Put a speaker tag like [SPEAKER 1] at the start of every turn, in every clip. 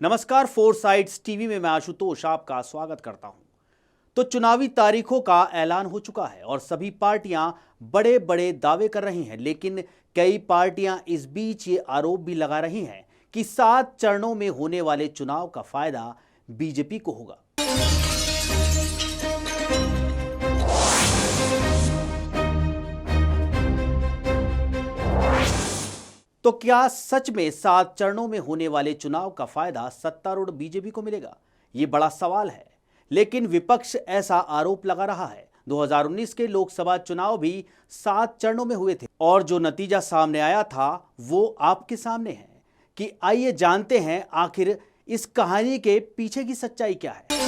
[SPEAKER 1] नमस्कार, four sides TV में मैं आशुतोष आपका स्वागत करता हूं। तो चुनावी तारीखों का ऐलान हो चुका है और सभी पार्टियां बड़े बड़े दावे कर रही हैं, लेकिन कई पार्टियां इस बीच ये आरोप भी लगा रही हैं कि 7 चरणों में होने वाले चुनाव का फायदा बीजेपी को होगा। तो क्या सच में 7 चरणों में होने वाले चुनाव का फायदा सत्तारूढ़ बीजेपी को मिलेगा? ये बड़ा सवाल है, लेकिन विपक्ष ऐसा आरोप लगा रहा है। 2019 के लोकसभा चुनाव भी 7 चरणों में हुए थे और जो नतीजा सामने आया था वो आपके सामने है। कि आइए जानते हैं आखिर इस कहानी के पीछे की सच्चाई क्या है।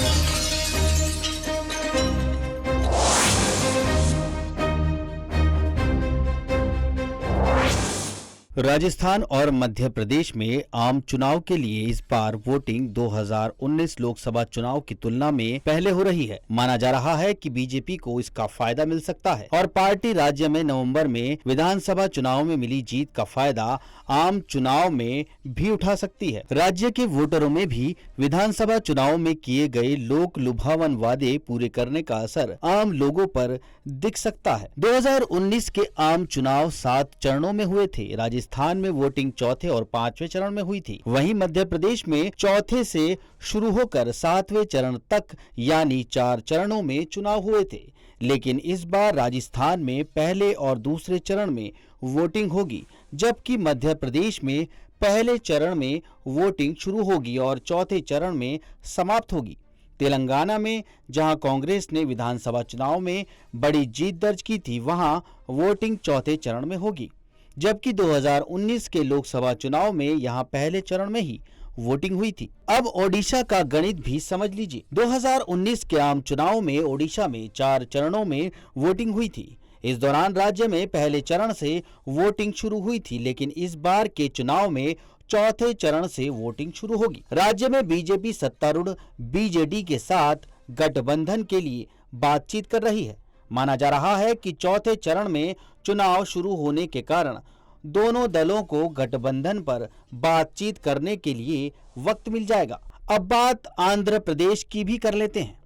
[SPEAKER 1] राजस्थान और मध्य प्रदेश में आम चुनाव के लिए इस बार वोटिंग 2019 लोकसभा चुनाव की तुलना में पहले हो रही है। माना जा रहा है कि बीजेपी को इसका फायदा मिल सकता है और पार्टी राज्य में नवंबर में विधानसभा चुनाव में मिली जीत का फायदा आम चुनाव में भी उठा सकती है। राज्य के वोटरों में भी विधानसभा चुनाव में किए गए लोक लुभावन वादे पूरे करने का असर आम लोगों पर दिख सकता है। 2019 के आम चुनाव 7 चरणों में हुए थे। राजस्थान में वोटिंग चौथे और 5वें चरण में हुई थी। वहीं मध्य प्रदेश में चौथे से शुरू होकर 7वें चरण तक यानी 4 चरणों में चुनाव हुए थे। लेकिन इस बार राजस्थान में पहले और दूसरे चरण में वोटिंग होगी, जबकि मध्य प्रदेश में पहले चरण में वोटिंग शुरू होगी और चौथे चरण में समाप्त होगी। तेलंगाना में जहां कांग्रेस ने विधानसभा चुनाव में बड़ी जीत दर्ज की थी, वहां वोटिंग चौथे चरण में होगी, जबकि 2019 के लोकसभा चुनाव में यहां पहले चरण में ही वोटिंग हुई थी। अब ओडिशा का गणित भी समझ लीजिए। 2019 के आम चुनाव में ओडिशा में 4 चरणों में वोटिंग हुई थी। इस दौरान राज्य में पहले चरण से वोटिंग शुरू हुई थी, लेकिन इस बार के चुनाव में चौथे चरण से वोटिंग शुरू होगी। राज्य में बीजेपी सत्तारूढ़ बीजेडी के साथ गठबंधन के लिए बातचीत कर रही है। माना जा रहा है कि चौथे चरण में चुनाव शुरू होने के कारण दोनों दलों को गठबंधन पर बातचीत करने के लिए वक्त मिल जाएगा। अब बात आंध्र प्रदेश की भी कर लेते हैं,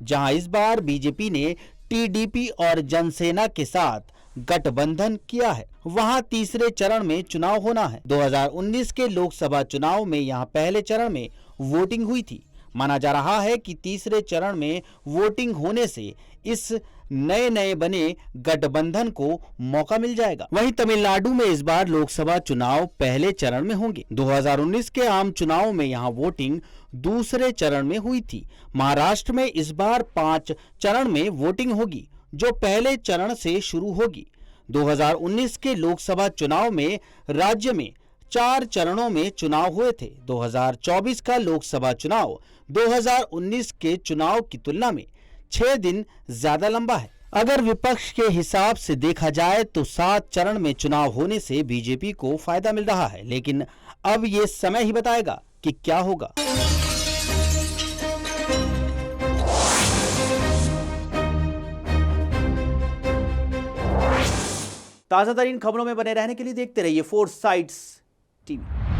[SPEAKER 1] जहां इस बार बीजेपी ने टीडीपी और जनसेना के साथ गठबंधन किया है। वहां तीसरे चरण में चुनाव होना है। 2019 के लोकसभा चुनाव में यहां पहले चरण में वोटिंग हुई थी। माना जा रहा है कि तीसरे चरण में वोटिंग होने से इस नए बने गठबंधन को मौका मिल जाएगा। वहीं तमिलनाडु में इस बार लोकसभा चुनाव पहले चरण में होंगे। 2019 के आम चुनाव में यहां वोटिंग दूसरे चरण में हुई थी। महाराष्ट्र में इस बार 5 चरण में वोटिंग होगी, जो पहले चरण से शुरू होगी। 2019 के लोकसभा चुनाव में राज्य में 4 चरणों में चुनाव हुए थे। 2024 का लोकसभा चुनाव 2019 के चुनाव की तुलना में 6 दिन ज्यादा लंबा है। अगर विपक्ष के हिसाब से देखा जाए तो 7 चरण में चुनाव होने से बीजेपी को फायदा मिल रहा है, लेकिन अब ये समय ही बताएगा कि क्या होगा। ताजा तरीन खबरों में बने रहने के लिए देखते रहिए फोर साइड्स टीवी।